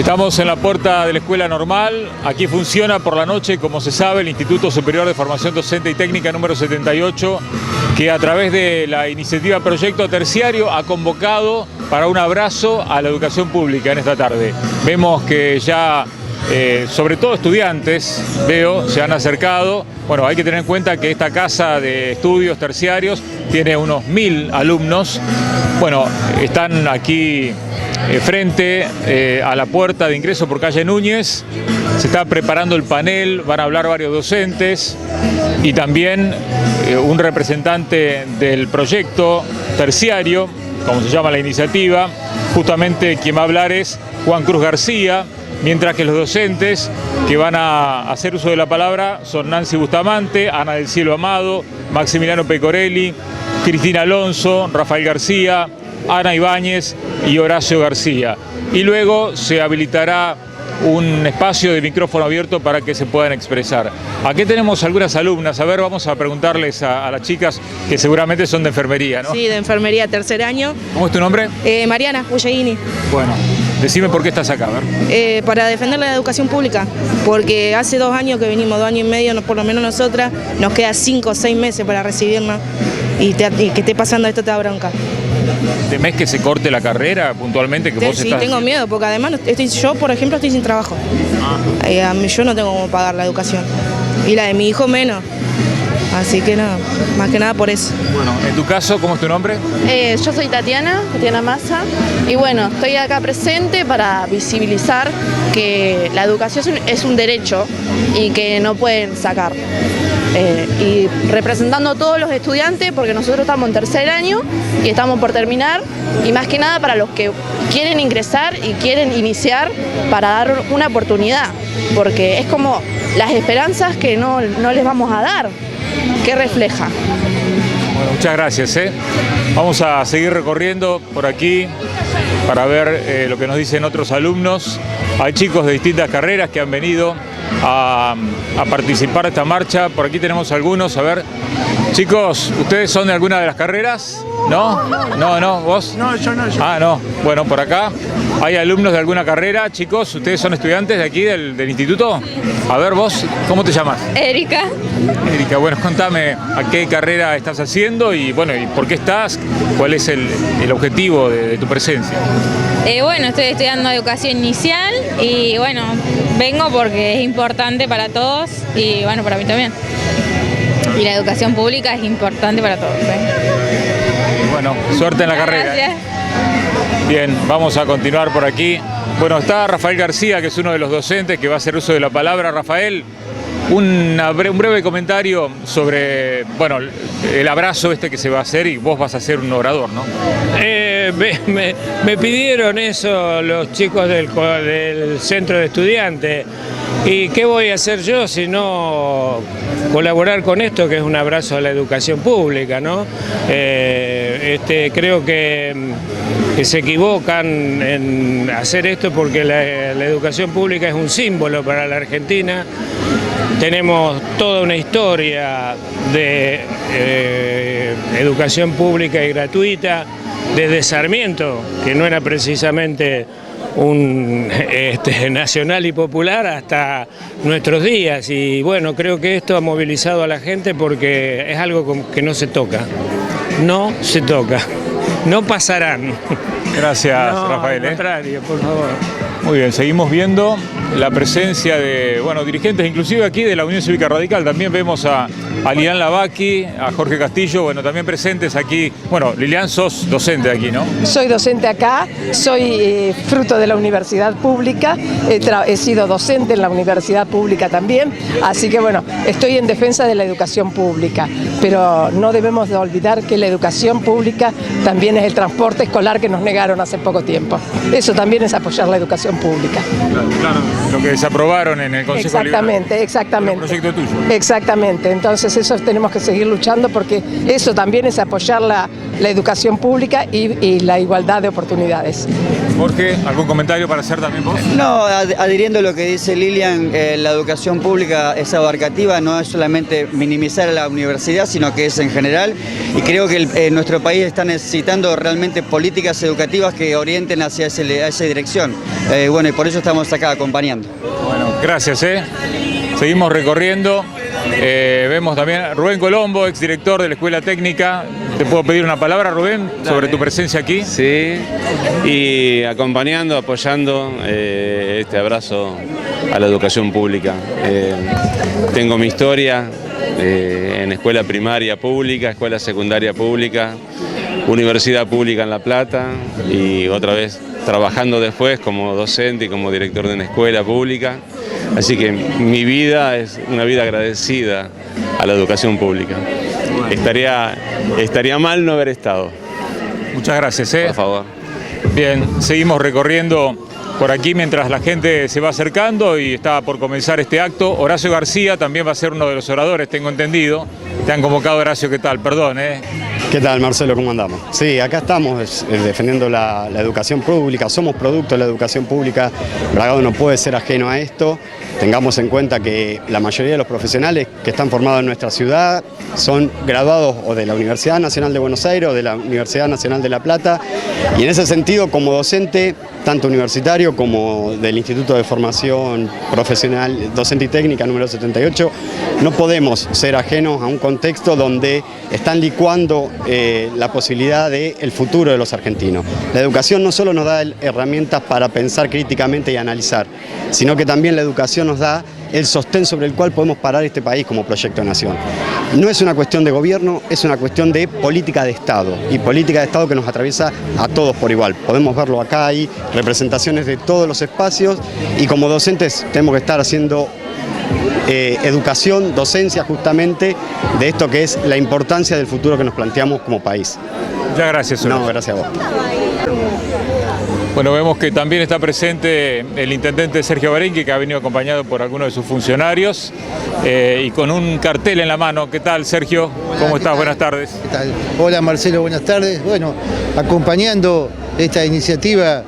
Estamos en la puerta de la Escuela Normal. Aquí funciona por la noche, como se sabe, el Instituto Superior de Formación Docente y Técnica número 78, que a través de la iniciativa Proyecto Terciario ha convocado para un abrazo a la educación pública en esta tarde. Vemos que ya, sobre todo estudiantes, se han acercado. Bueno, hay que tener en cuenta que esta casa de estudios terciarios tiene unos 1000 alumnos. Bueno, están aquí frente a la puerta de ingreso por calle Núñez. Se está preparando el panel, van a hablar varios docentes y también un representante del proyecto terciario, como se llama la iniciativa. Justamente quien va a hablar es Juan Cruz García, mientras que los docentes que van a hacer uso de la palabra son Nancy Bustamante, Ana del Cielo Amado, Maximiliano Pecorelli, Cristina Alonso, Rafael García, Ana Ibáñez y Horacio García. Y luego se habilitará un espacio de micrófono abierto para que se puedan expresar. Aquí tenemos algunas alumnas. A ver, vamos a preguntarles a las chicas que seguramente son de enfermería, ¿no? Sí, de enfermería, tercer año. ¿Cómo es tu nombre? Mariana Ullaini. Bueno, decime por qué estás acá, a ver. Para defender la educación pública, porque hace 2 años que venimos, 2 años y medio, por lo menos nosotras, nos queda 5 o 6 meses para recibirnos y que esté pasando esto te da bronca. ¿Temés que se corte la carrera puntualmente? Que vos Sí, estás... tengo miedo, porque además yo, por ejemplo, estoy sin trabajo. Yo no tengo cómo pagar la educación. Y la de mi hijo menos. Así que nada, más que nada por eso. Bueno, en tu caso, ¿cómo es tu nombre? Yo soy Tatiana Massa, y bueno, estoy acá presente para visibilizar que la educación es un derecho y que no pueden sacar. Y representando a todos los estudiantes, porque nosotros estamos en tercer año y estamos por terminar, y más que nada para los que quieren ingresar y quieren iniciar, para dar una oportunidad, porque es como las esperanzas que no les vamos a dar. ¿Qué refleja? Bueno, muchas gracias. Vamos a seguir recorriendo por aquí para ver lo que nos dicen otros alumnos. Hay chicos de distintas carreras que han venido a participar de esta marcha. Por aquí tenemos algunos. A ver, chicos, ¿ustedes son de alguna de las carreras? ¿No? ¿No? ¿Vos? No, yo no. Ah, no. Bueno, por acá hay alumnos de alguna carrera. Chicos, ¿ustedes son estudiantes de aquí del instituto? A ver, vos, ¿cómo te llamas? Erika. Erika, bueno, contame a qué carrera estás haciendo y bueno, y por qué estás, cuál es el objetivo de tu presencia. Bueno, estoy estudiando educación inicial y bueno, vengo porque es importante para todos y bueno, para mí también. Y la educación pública es importante para todos. Bueno, suerte en la carrera. Gracias. Bien, vamos a continuar por aquí. Bueno, está Rafael García, que es uno de los docentes que va a hacer uso de la palabra. Rafael, un breve comentario sobre, bueno, el abrazo que se va a hacer, y vos vas a ser un orador, ¿no? Me pidieron eso los chicos del centro de estudiantes. ¿Y qué voy a hacer yo si no colaborar con esto, que es un abrazo a la educación pública, ¿no? Creo que se equivocan en hacer esto, porque la educación pública es un símbolo para la Argentina. Tenemos toda una historia de educación pública y gratuita desde Sarmiento, que no era precisamente un nacional y popular, hasta nuestros días. Y bueno, creo que esto ha movilizado a la gente porque es algo que no se toca. No se toca. No pasarán. Gracias, no, Rafael. Al contrario, por favor. Muy bien, seguimos viendo la presencia de, bueno, dirigentes inclusive aquí de la Unión Cívica Radical. También vemos a Lilian Lavaki, a Jorge Castillo, bueno, también presentes aquí. Bueno, Lilian, sos docente de aquí, ¿no? Soy docente acá, soy fruto de la universidad pública, he sido docente en la universidad pública también, así que bueno, estoy en defensa de la educación pública, pero no debemos de olvidar que la educación pública también es el transporte escolar que nos negaron hace poco tiempo. Eso también es apoyar la educación pública. Claro, lo que desaprobaron en el Consejo Liberal. Exactamente. El proyecto tuyo. Exactamente, entonces Entonces eso tenemos que seguir luchando porque eso también es apoyar la educación pública y la igualdad de oportunidades. Jorge, ¿algún comentario para hacer también vos? No, adhiriendo a lo que dice Lilian, la educación pública es abarcativa, no es solamente minimizar a la universidad, sino que es en general. Y creo que nuestro país está necesitando realmente políticas educativas que orienten hacia esa dirección. Bueno, y por eso estamos acá acompañando. Bueno, gracias. Seguimos recorriendo. Vemos también a Rubén Colombo, exdirector de la Escuela Técnica. ¿Te puedo pedir una palabra, Rubén, sobre tu presencia aquí? Sí, y acompañando, apoyando este abrazo a la educación pública. Tengo mi historia en escuela primaria pública, escuela secundaria pública, universidad pública en La Plata y otra vez trabajando después como docente y como director de una escuela pública. Así que mi vida es una vida agradecida a la educación pública. Estaría mal no haber estado. Muchas gracias. Por favor. Bien, seguimos recorriendo por aquí mientras la gente se va acercando y está por comenzar este acto. Horacio García también va a ser uno de los oradores, tengo entendido. Te han convocado, Horacio, ¿qué tal? Perdón, ¿Qué tal, Marcelo? ¿Cómo andamos? Sí, acá estamos defendiendo la educación pública, somos producto de la educación pública. Bragado no puede ser ajeno a esto. Tengamos en cuenta que la mayoría de los profesionales que están formados en nuestra ciudad son graduados o de la Universidad Nacional de Buenos Aires o de la Universidad Nacional de La Plata. Y en ese sentido, como docente, tanto universitario como del Instituto de Formación Profesional, Docente y Técnica número 78, no podemos ser ajenos a un contexto donde están licuando la posibilidad del futuro de los argentinos. La educación no solo nos da herramientas para pensar críticamente y analizar, sino que también la educación nos da el sostén sobre el cual podemos parar este país como proyecto de nación. No es una cuestión de gobierno, es una cuestión de política de Estado, y política de Estado que nos atraviesa a todos por igual. Podemos verlo acá, hay representaciones de todos los espacios, y como docentes tenemos que estar haciendo educación, docencia justamente de esto que es la importancia del futuro que nos planteamos como país. Muchas gracias, Horacio. No, gracias a vos. Bueno, vemos que también está presente el intendente Sergio Barenqui, que ha venido acompañado por algunos de sus funcionarios y con un cartel en la mano. ¿Qué tal, Sergio? ¿Cómo estás? Buenas tardes. ¿Qué tal? Hola, Marcelo, buenas tardes. Bueno, acompañando esta iniciativa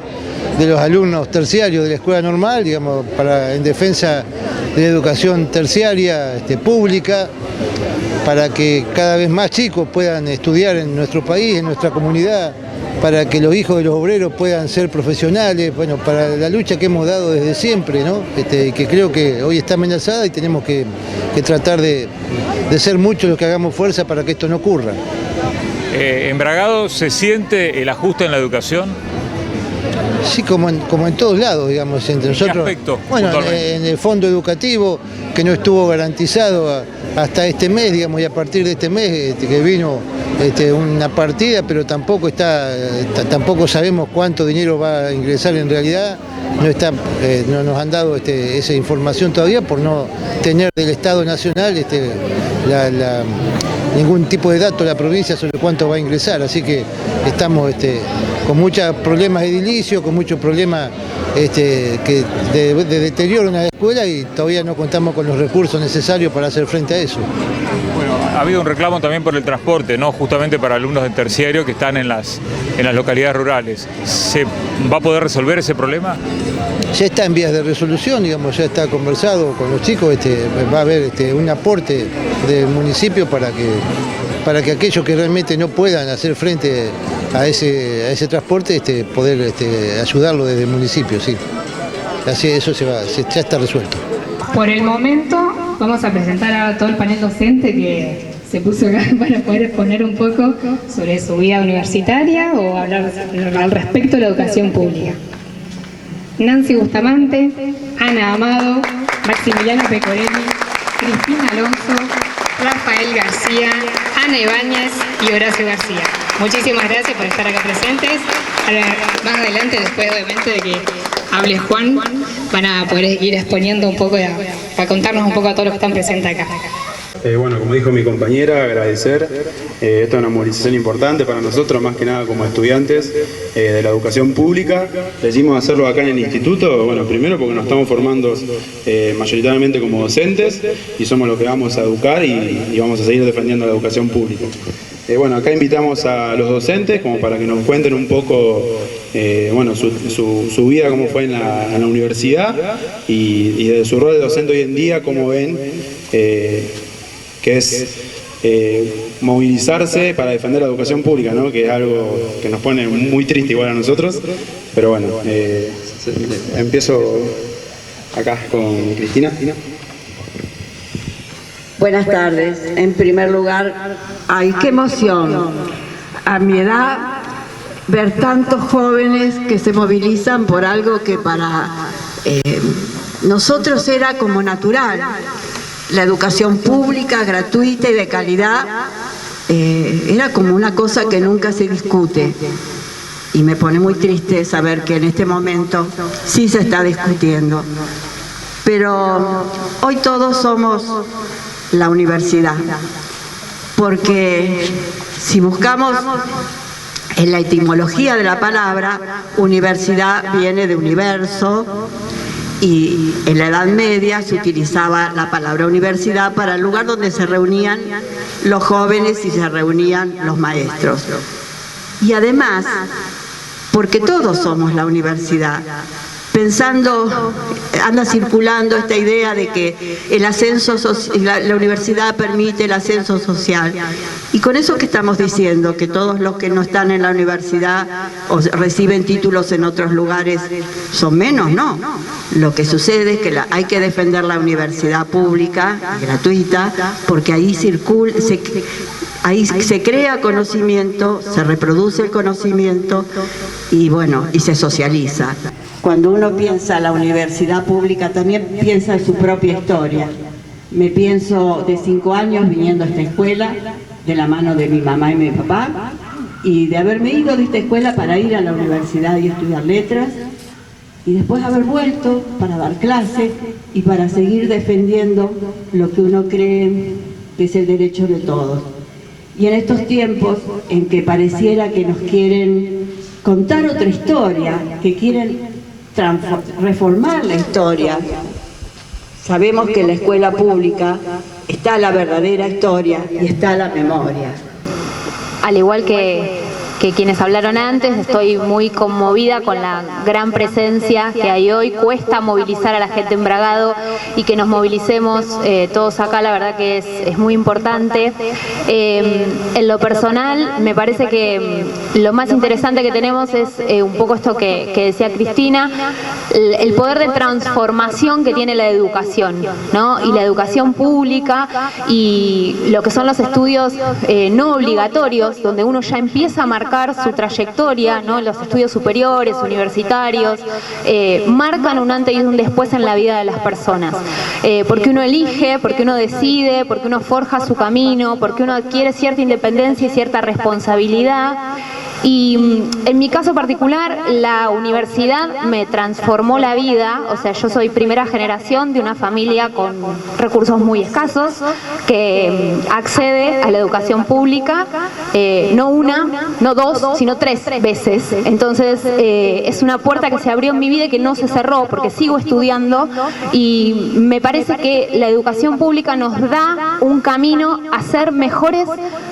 de los alumnos terciarios de la escuela normal, digamos, en defensa de la educación terciaria pública, para que cada vez más chicos puedan estudiar en nuestro país, en nuestra comunidad, para que los hijos de los obreros puedan ser profesionales, bueno, para la lucha que hemos dado desde siempre, ¿no? Que creo que hoy está amenazada y tenemos que tratar de ser muchos los que hagamos fuerza para que esto no ocurra. ¿En Bragado se siente el ajuste en la educación? Sí, como en todos lados, digamos, entre nosotros. ¿Qué aspecto? Bueno, en el fondo educativo, que no estuvo garantizado hasta este mes, digamos, y a partir de este mes que vino una partida, pero tampoco sabemos cuánto dinero va a ingresar en realidad. No nos han dado esa información todavía por no tener del Estado Nacional ningún tipo de dato de la provincia sobre cuánto va a ingresar, así que estamos con muchos problemas edilicios, con muchos problemas de deterioro en la escuela, y todavía no contamos con los recursos necesarios para hacer frente a eso. Bueno, ha habido un reclamo también por el transporte, ¿no? Justamente para alumnos del terciario que están en las localidades rurales. ¿Se va a poder resolver ese problema? Ya está en vías de resolución, digamos, ya está conversado con los chicos, va a haber un aporte del municipio para que aquellos que realmente no puedan hacer frente a ese transporte, poder ayudarlo desde el municipio, sí. Así eso ya está resuelto. Por el momento vamos a presentar a todo el panel docente que se puso acá para poder exponer un poco sobre su vida universitaria o hablar al respecto de la educación pública. Nancy Bustamante, Ana Amado, Maximiliano Pecorelli, Cristina Alonso, Rafael García, Ana Ibáñez y Horacio García. Muchísimas gracias por estar acá presentes. Más adelante, después obviamente de que hable Juan, van a poder ir exponiendo un poco, para contarnos un poco a todos los que están presentes acá. Bueno, como dijo mi compañera, agradecer. Esto es una movilización importante para nosotros, más que nada como estudiantes de la educación pública. Decidimos hacerlo acá en el instituto, bueno, primero porque nos estamos formando mayoritariamente como docentes y somos los que vamos a educar y vamos a seguir defendiendo la educación pública. Bueno, acá invitamos a los docentes como para que nos cuenten un poco bueno, su vida, cómo fue en la universidad y de su rol de docente hoy en día, cómo ven que es movilizarse para defender la educación pública, ¿no? Que es algo que nos pone muy triste igual a nosotros, pero bueno, empiezo acá con Cristina. Buenas tardes. En primer lugar, ¡ay, qué emoción! A mi edad, ver tantos jóvenes que se movilizan por algo que para nosotros era como natural. La educación pública, gratuita y de calidad, era como una cosa que nunca se discute. Y me pone muy triste saber que en este momento sí se está discutiendo. Pero hoy todos somos la universidad, porque si buscamos en la etimología de la palabra, universidad viene de universo, y en la Edad Media se utilizaba la palabra universidad para el lugar donde se reunían los jóvenes y se reunían los maestros. Y además, porque todos somos la universidad, pensando, anda circulando esta idea de que el ascenso la universidad permite el ascenso social. Y con eso que estamos diciendo, que todos los que no están en la universidad o reciben títulos en otros lugares son menos, no. Lo que sucede es que hay que defender la universidad pública, gratuita, porque ahí ahí se crea conocimiento, se reproduce el conocimiento y bueno, y se socializa. Cuando uno piensa en la universidad pública, también piensa en su propia historia. Me pienso de 5 años viniendo a esta escuela, de la mano de mi mamá y mi papá, y de haberme ido de esta escuela para ir a la universidad y estudiar letras, y después haber vuelto para dar clases y para seguir defendiendo lo que uno cree que es el derecho de todos. Y en estos tiempos en que pareciera que nos quieren contar otra historia, que quieren reformar la historia, sabemos que en la escuela pública está la verdadera historia y está la memoria. Al igual que quienes hablaron antes, estoy muy conmovida con la gran presencia que hay hoy. Cuesta movilizar a la gente en Bragado y que nos movilicemos todos acá, la verdad que es muy importante. En lo personal, me parece que lo más interesante que tenemos es un poco esto que decía Cristina, el poder de transformación que tiene la educación, ¿no? Y la educación pública y lo que son los estudios no obligatorios, donde uno ya empieza a marcar su trayectoria, ¿no? Los estudios superiores, universitarios, marcan un antes y un después en la vida de las personas. Porque uno elige, porque uno decide, porque uno forja su camino, porque uno adquiere cierta independencia y cierta responsabilidad. Y en mi caso particular, la universidad me transformó la vida. O sea, yo soy primera generación de una familia con recursos muy escasos que accede a la educación pública, no una, no dos, sino 3 veces. Entonces, es una puerta que se abrió en mi vida y que no se cerró porque sigo estudiando, y me parece que la educación pública nos da un camino a ser mejores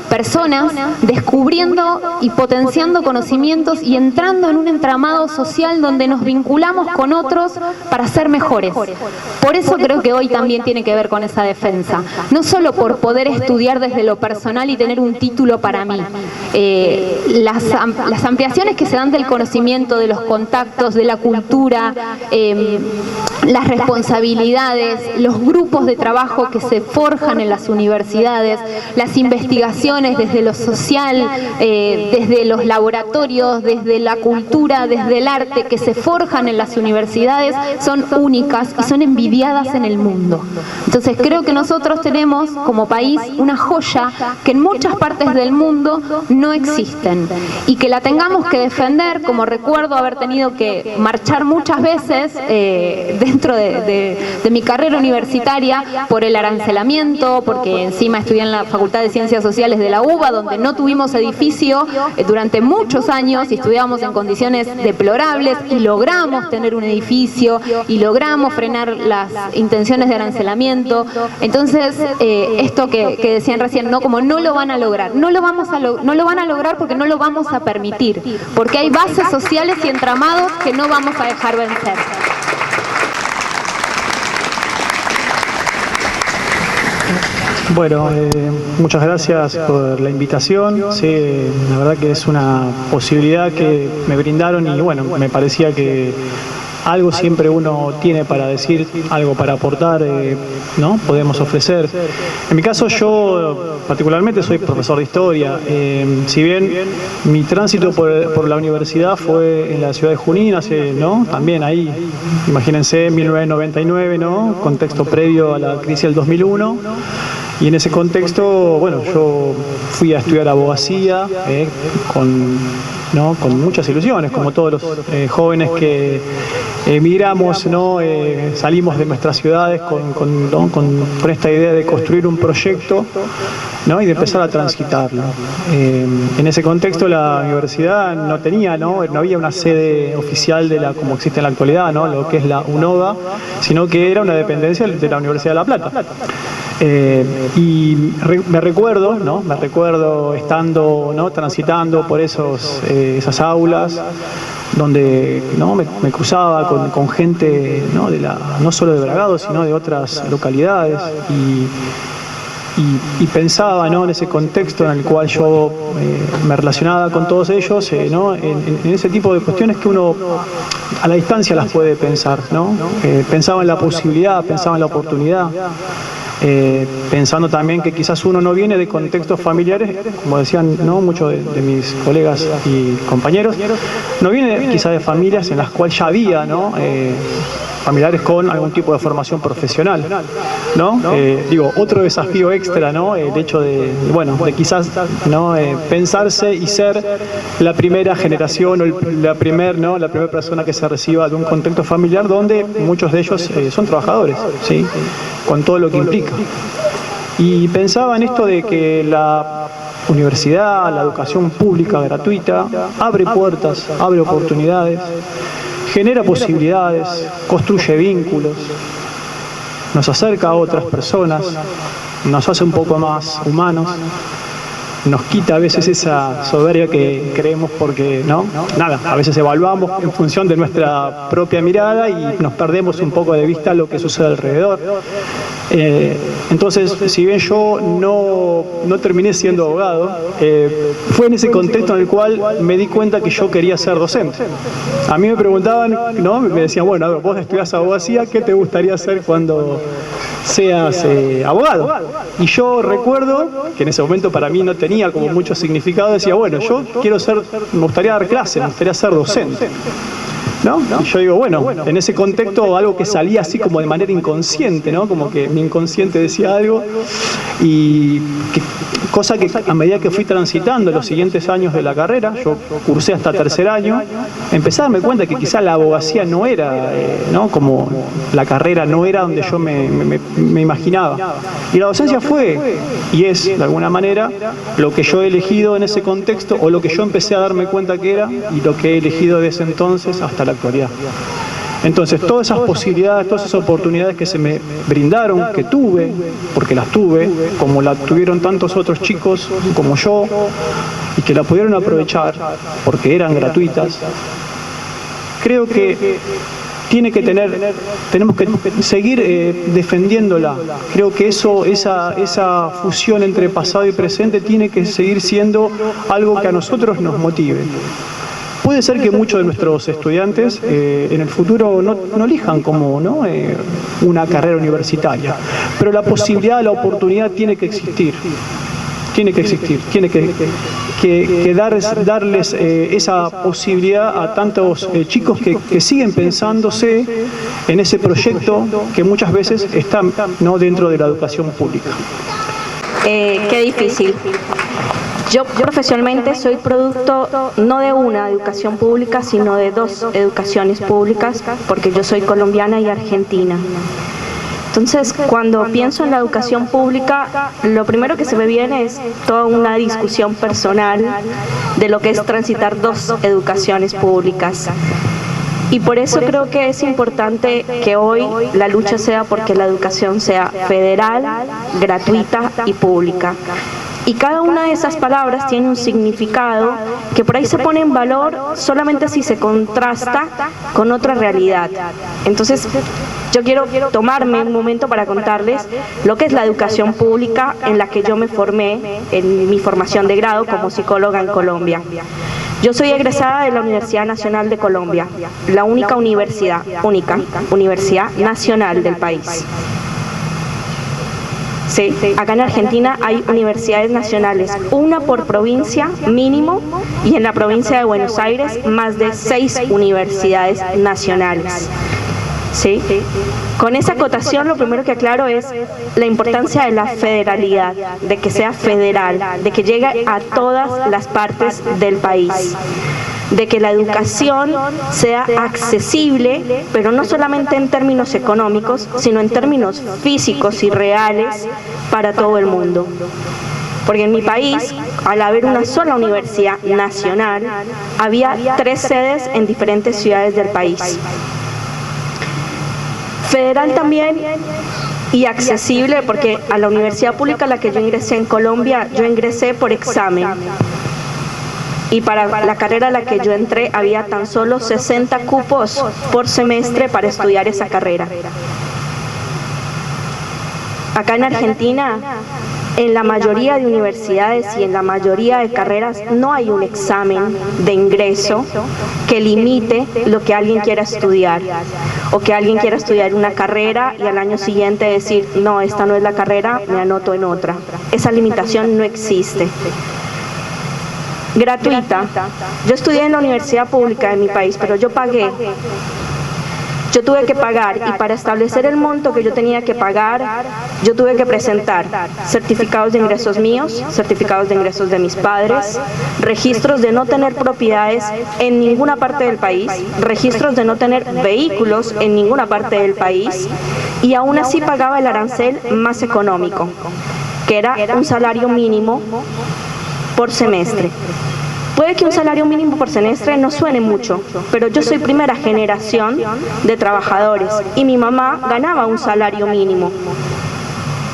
personas, descubriendo y potenciando conocimientos y entrando en un entramado social donde nos vinculamos con otros para ser mejores. Por eso creo que hoy también tiene que ver con esa defensa. No solo por poder estudiar desde lo personal y tener un título para mí. Las ampliaciones que se dan del conocimiento, de los contactos, de la cultura, las responsabilidades, los grupos de trabajo que se forjan en las universidades, las investigaciones desde lo social, desde los laboratorios, desde la cultura, desde el arte que se forjan en las universidades son únicas y son envidiadas en el mundo. Entonces creo que nosotros tenemos como país una joya que en muchas partes del mundo no existen y que la tengamos que defender, como recuerdo haber tenido que marchar muchas veces dentro de mi carrera universitaria por el arancelamiento, porque encima estudié en la Facultad de Ciencias Sociales de la UBA, donde no tuvimos edificio durante muchos años y estudiábamos en condiciones deplorables y logramos tener un edificio y logramos frenar las intenciones de arancelamiento. Entonces, esto que decían recién, no, como no lo van a lograr, no lo van a lograr porque no lo vamos a permitir, porque hay bases sociales y entramados que no vamos a dejar vencer. Bueno, muchas gracias por la invitación. Sí, la verdad que es una posibilidad que me brindaron y bueno, me parecía que algo siempre uno tiene para decir, algo para aportar, ¿no? Podemos ofrecer. En mi caso, yo particularmente soy profesor de historia. Si bien mi tránsito por la universidad fue en la ciudad de Junín, ¿no? También ahí, imagínense, 1999, ¿no? Contexto previo a la crisis del 2001. Y en ese contexto, bueno, yo fui a estudiar abogacía con muchas ilusiones, como todos los jóvenes que emigramos, ¿no? Salimos de nuestras ciudades con esta idea de construir un proyecto, ¿no? Y de empezar a transitarlo. En ese contexto la universidad no tenía, no había una sede oficial como existe en la actualidad, ¿no? Lo que es la UNOVA, sino que era una dependencia de la Universidad de La Plata. Y me recuerdo estando, ¿no? Transitando por esas aulas donde, ¿no? me cruzaba con gente, ¿no? No solo de Bragado, sino de otras localidades y pensaba, ¿no? En ese contexto en el cual yo me relacionaba con todos ellos, ¿no? en ese tipo de cuestiones que uno a la distancia las puede pensar, ¿no? Pensaba en la posibilidad, pensaba en la oportunidad. Pensando también que quizás uno no viene de contextos familiares, como decían, ¿no? Muchos de mis colegas y compañeros, no viene quizás de familias en las cuales ya había, ¿no? Familiares con algún tipo de formación profesional, ¿no? Otro desafío extra, ¿no? El hecho de quizás, ¿no? Pensarse y ser la primera generación o la primera persona que se reciba de un contexto familiar donde muchos de ellos son trabajadores, ¿sí? Con todo lo que implica. Y pensaba en esto de que la universidad, la educación pública gratuita, abre puertas, abre oportunidades, genera posibilidades, construye vínculos, nos acerca a otras personas, nos hace un poco más humanos, nos quita a veces esa soberbia que creemos porque, ¿no? A veces evaluamos en función de nuestra propia mirada y nos perdemos un poco de vista lo que sucede alrededor. Entonces, si bien yo no terminé siendo abogado, fue en ese contexto en el cual me di cuenta que yo quería ser docente. A mí me preguntaban, ¿no? Me decían, bueno, a ver, vos estudiás abogacía, ¿qué te gustaría hacer cuando seas abogado? Y yo recuerdo que en ese momento para mí no tenía como mucho significado, decía, bueno, yo me gustaría dar clases, me gustaría ser docente, ¿no? Y yo digo, bueno, en ese contexto algo que salía así como de manera inconsciente, ¿no? Como que mi inconsciente decía algo cosa que a medida que fui transitando los siguientes años de la carrera, yo cursé hasta tercer año, empecé a darme cuenta que quizá la abogacía no era, ¿no? Como la carrera no era donde yo me imaginaba. Y la docencia fue y es, de alguna manera, lo que yo he elegido en ese contexto o lo que yo empecé a darme cuenta que era y lo que he elegido desde entonces hasta la actualidad. Entonces, todas esas posibilidades, todas esas oportunidades que se me brindaron, que tuve, porque las tuve, como la tuvieron tantos otros chicos como yo, y que la pudieron aprovechar porque eran gratuitas, creo que tenemos que seguir defendiéndola. Creo que esa fusión entre pasado y presente tiene que seguir siendo algo que a nosotros nos motive. Puede ser que muchos de nuestros estudiantes en el futuro no elijan como, ¿no? Una carrera universitaria, pero la posibilidad, la oportunidad tiene que existir. que darles esa posibilidad a tantos chicos que siguen pensándose en ese proyecto que muchas veces está, ¿no?, dentro de la educación pública. Qué difícil. Yo profesionalmente soy producto no de una educación pública, sino de dos educaciones públicas, porque yo soy colombiana y argentina. Entonces, cuando pienso en la educación pública, lo primero que se me viene es toda una discusión personal de lo que es transitar dos educaciones públicas. Y por eso creo que es importante que hoy la lucha sea porque la educación sea federal, gratuita y pública. Y cada una de esas palabras tiene un significado que por ahí se pone en valor solamente si se contrasta con otra realidad. Entonces, yo quiero tomarme un momento para contarles lo que es la educación pública en la que yo me formé en mi formación de grado como psicóloga en Colombia. Yo soy egresada de la Universidad Nacional de Colombia, la única universidad nacional del país. Sí, acá en Argentina hay universidades nacionales, una por provincia mínimo, y en la provincia de Buenos Aires más de 6 universidades nacionales. ¿Sí? Con esa acotación lo primero que aclaro es la importancia de la federalidad, de que sea federal, de que llegue a todas las partes del país, de que la educación sea accesible, pero no solamente en términos económicos, sino en términos físicos y reales para todo el mundo. Porque en mi país, al haber una sola universidad nacional, había 3 sedes en diferentes ciudades del país. Federal también y accesible, porque a la universidad pública a la que yo ingresé en Colombia, yo ingresé por examen. Y para la carrera a la que yo entré había tan solo 60 cupos por semestre para estudiar esa carrera. Acá en Argentina, en la mayoría de universidades y en la mayoría de carreras no hay un examen de ingreso que limite lo que alguien quiera estudiar, o que alguien quiera estudiar una carrera y al año siguiente decir, no, esta no es la carrera, me anoto en otra. Esa limitación no existe. Gratuita. Yo estudié en la universidad pública de mi país, pero yo pagué. Yo tuve que pagar, y para establecer el monto que yo tenía que pagar, yo tuve que presentar certificados de ingresos míos, certificados de ingresos de mis padres, registros de no tener propiedades en ninguna parte del país, registros de no tener vehículos en ninguna parte del país, y aún así pagaba el arancel más económico, que era un salario mínimo por semestre. Puede que un salario mínimo por semestre no suene mucho, pero yo soy primera generación de trabajadores y mi mamá ganaba un salario mínimo.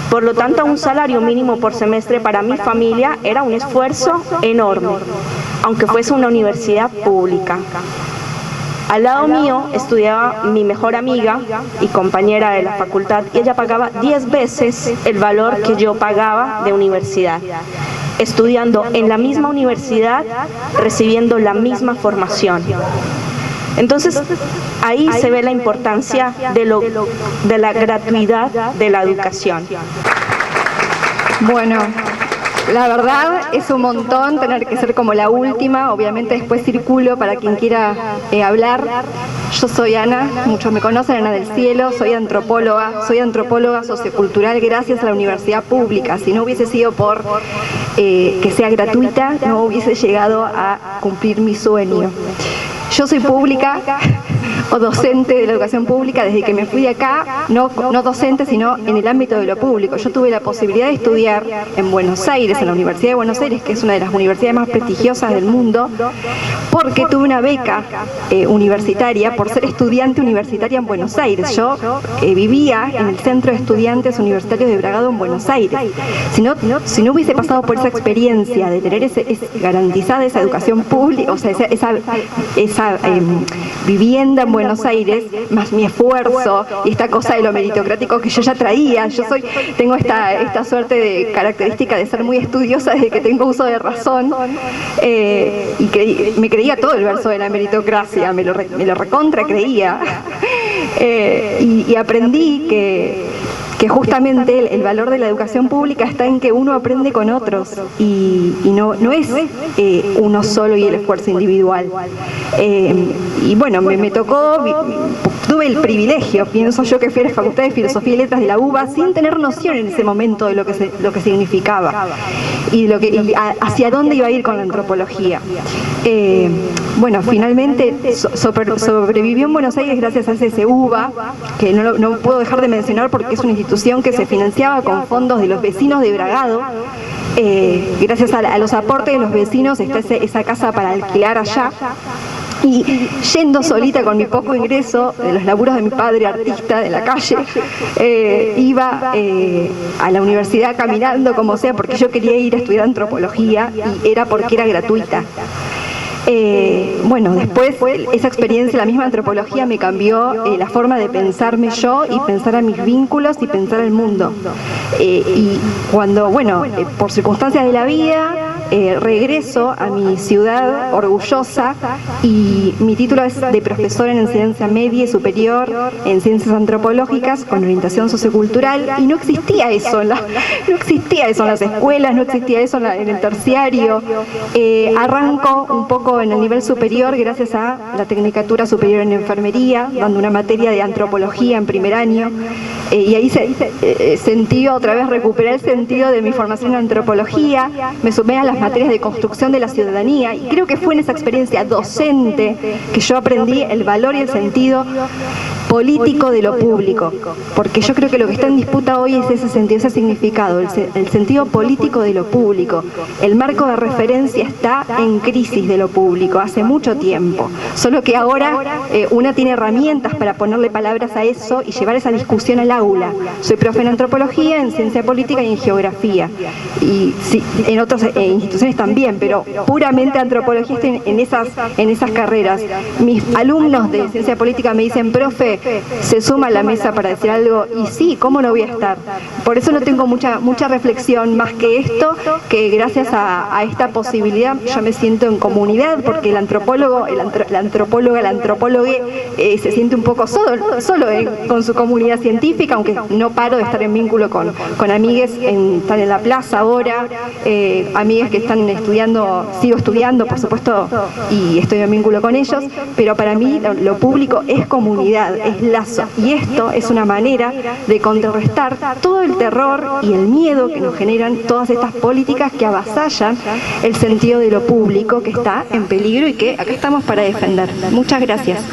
Por lo tanto, un salario mínimo por semestre para mi familia era un esfuerzo enorme, aunque fuese una universidad pública. Al lado mío estudiaba mi mejor amiga y compañera de la facultad, y ella pagaba 10 veces el valor que yo pagaba de universidad, estudiando en la misma universidad, recibiendo la misma formación. Entonces, ahí se ve la importancia de la gratuidad de la educación. Bueno, la verdad es un montón tener que ser como la última, obviamente después circulo para quien quiera hablar. Yo soy Ana, muchos me conocen, Ana del Cielo, soy antropóloga sociocultural gracias a la universidad pública. Si no hubiese sido por que sea gratuita, no hubiese llegado a cumplir mi sueño. Yo soy pública o docente de la educación pública desde que me fui de acá, no docente, sino en el ámbito de lo público. Yo tuve la posibilidad de estudiar en Buenos Aires, en la Universidad de Buenos Aires, que es una de las universidades más prestigiosas del mundo, porque tuve una beca universitaria por ser estudiante universitaria en Buenos Aires. Yo vivía en el Centro de Estudiantes Universitarios de Bragado en Buenos Aires. Si no hubiese pasado por esa experiencia de tener garantizada esa educación pública, o sea, esa vivienda en Buenos Aires, más mi esfuerzo y esta cosa de lo meritocrático que yo ya traía. Tengo esta suerte de característica de ser muy estudiosa desde que tengo uso de razón, y me creía todo el verso de la meritocracia, me lo recontra creía, y aprendí que que justamente el valor de la educación pública está en que uno aprende con otros y no es uno solo y el esfuerzo individual. Y bueno, me tocó, tuve el privilegio, pienso yo, que fui a la Facultad de Filosofía y Letras de la UBA sin tener noción en ese momento de lo que significaba y hacia dónde iba a ir con la antropología. Bueno, finalmente sobrevivió en Buenos Aires gracias a ese UBA, que no puedo dejar de mencionar porque es una institución que se financiaba con fondos de los vecinos de Bragado. Gracias a los aportes de los vecinos está esa casa para alquilar allá. Y yendo solita con mi poco ingreso de los laburos de mi padre artista de la calle, iba a la universidad caminando como sea, porque yo quería ir a estudiar antropología y era porque era gratuita. Bueno, después esa experiencia, la misma antropología me cambió la forma de pensarme yo y pensar a mis vínculos y pensar el mundo. Y cuando, bueno, por circunstancias de la vida, regreso a mi ciudad orgullosa y mi título es de profesora en enseñanza media y superior en ciencias antropológicas con orientación sociocultural y no existía eso en las escuelas, no existía eso en el terciario. Arranco un poco en el nivel superior gracias a la Tecnicatura Superior en Enfermería, dando una materia de antropología en primer año, y ahí sentí otra vez recuperar el sentido de mi formación en antropología, me sumé a las materias de construcción de la ciudadanía y creo que fue en esa experiencia docente que yo aprendí el valor y el sentido político de lo público, porque yo creo que lo que está en disputa hoy es ese sentido, ese significado, el sentido político de lo público. El marco de referencia está en crisis de lo público hace mucho tiempo, solo que ahora una tiene herramientas para ponerle palabras a eso y llevar esa discusión al aula. Soy profe en antropología, en ciencia política y en geografía, y sí, en otras instituciones también, pero puramente antropología estoy en esas carreras. Mis alumnos de ciencia política me dicen, profe, se suma a la mesa para decir algo, y sí, ¿cómo no voy a estar? Por eso no tengo mucha reflexión más que esto, que gracias a esta posibilidad yo me siento en comunidad, porque el antropólogo, la antropóloga, el antropólogo se siente un poco solo con su comunidad científica, aunque no paro de estar en vínculo con amigues, están en la plaza ahora, amigues que están estudiando, sigo estudiando, por supuesto, y estoy en vínculo con ellos, pero para mí lo público es comunidad, es lazo, y esto es una manera de contrarrestar todo el terror y el miedo que nos generan todas estas políticas que avasallan el sentido de lo público, que está en peligro y que acá estamos para defender. Muchas gracias.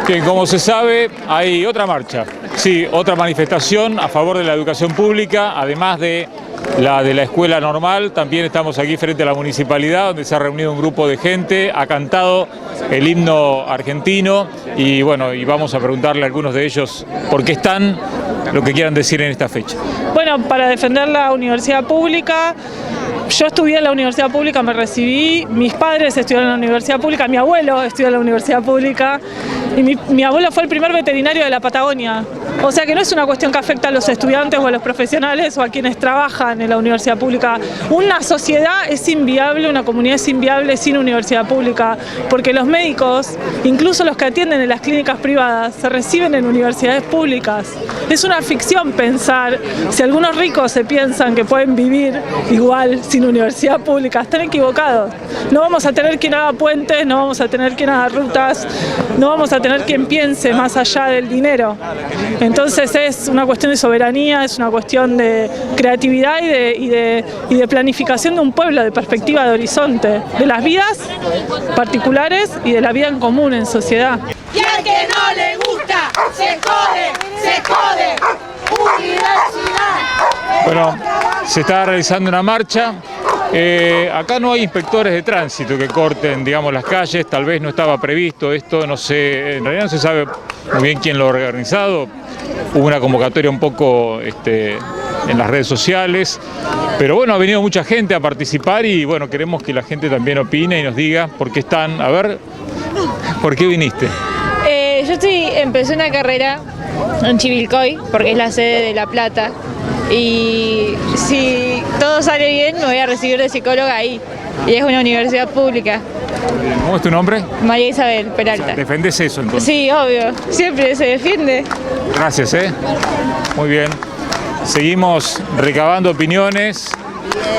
Bien, como se sabe, hay otra marcha, sí, otra manifestación a favor de la educación pública, además de la escuela normal. También estamos aquí frente a la municipalidad, donde se ha reunido un grupo de gente, ha cantado el himno argentino y bueno, y vamos a preguntarle a algunos de ellos por qué están, lo que quieran decir en esta fecha. Bueno, para defender la universidad pública. Yo estudié en la universidad pública, me recibí, mis padres estudiaron en la universidad pública, mi abuelo estudió en la universidad pública y mi abuelo fue el primer veterinario de la Patagonia. O sea que no es una cuestión que afecta a los estudiantes o a los profesionales o a quienes trabajan en la universidad pública. Una sociedad es inviable, una comunidad es inviable sin universidad pública, porque los médicos, incluso los que atienden en las clínicas privadas, se reciben en universidades públicas. Es una ficción pensar, si algunos ricos se piensan que pueden vivir igual sin universidad pública, están equivocados. No vamos a tener quien haga puentes, no vamos a tener quien haga rutas, no vamos a tener quien piense más allá del dinero. Entonces es una cuestión de soberanía, es una cuestión de creatividad y de planificación de un pueblo, de perspectiva de horizonte, de las vidas particulares y de la vida en común en sociedad. Y al que no le gusta, se jode, universidad. Bueno, se está realizando una marcha. Acá no hay inspectores de tránsito que corten, digamos, las calles. Tal vez no estaba previsto esto, no sé, en realidad no se sabe muy bien quién lo ha organizado. Hubo una convocatoria un poco en las redes sociales, pero bueno, ha venido mucha gente a participar y bueno, queremos que la gente también opine y nos diga por qué están. A ver, ¿por qué viniste? Yo empecé una carrera en Chivilcoy, porque es la sede de La Plata, y si todo sale bien me voy a recibir de psicóloga ahí, y es una universidad pública. ¿Cómo es tu nombre? María Isabel Peralta. O sea, ¿defendés eso entonces? Sí, obvio, siempre se defiende. Gracias, Muy bien. Seguimos recabando opiniones.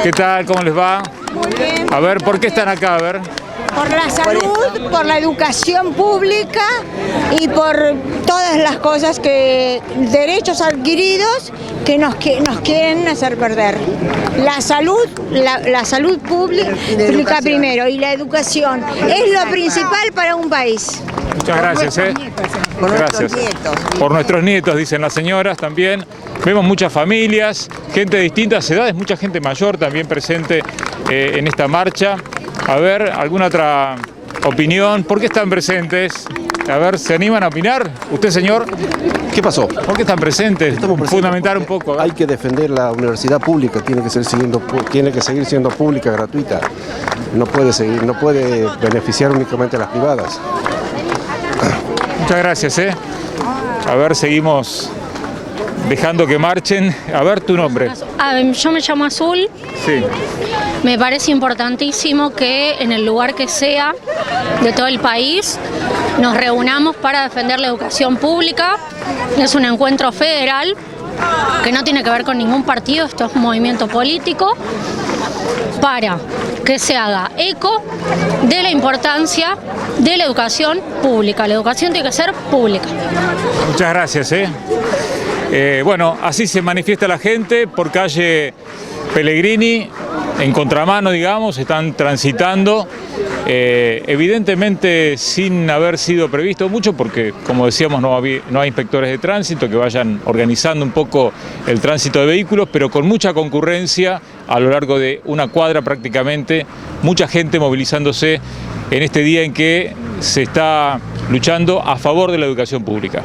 ¿Qué tal? ¿Cómo les va? Muy bien. A ver, ¿por qué están acá? A ver. Por la salud, por la educación pública y por todas las cosas derechos adquiridos que nos quieren hacer perder. La salud pública primero y la educación es lo principal para un país. Muchas gracias, Gracias. Por nuestros nietos, dicen las señoras también. Vemos muchas familias, gente de distintas edades, mucha gente mayor también presente en esta marcha. A ver, ¿alguna otra opinión? ¿Por qué están presentes? A ver, ¿se animan a opinar? ¿Usted, señor? ¿Qué pasó? ¿Por qué están presentes? Fundamentar un poco. Hay que defender la universidad pública, tiene que seguir siendo pública, gratuita. No puede beneficiar únicamente a las privadas. Muchas gracias, A ver, seguimos dejando que marchen. A ver, tu nombre. Yo me llamo Azul. Sí. Me parece importantísimo que en el lugar que sea de todo el país nos reunamos para defender la educación pública. Es un encuentro federal que no tiene que ver con ningún partido, esto es un movimiento político para que se haga eco de la importancia de la educación pública. La educación tiene que ser pública. Muchas gracias, Bueno, así se manifiesta la gente por calle Pellegrini, en contramano, digamos, están transitando, evidentemente sin haber sido previsto mucho, porque como decíamos no hay inspectores de tránsito que vayan organizando un poco el tránsito de vehículos, pero con mucha concurrencia a lo largo de una cuadra prácticamente, mucha gente movilizándose en este día en que se está luchando a favor de la educación pública.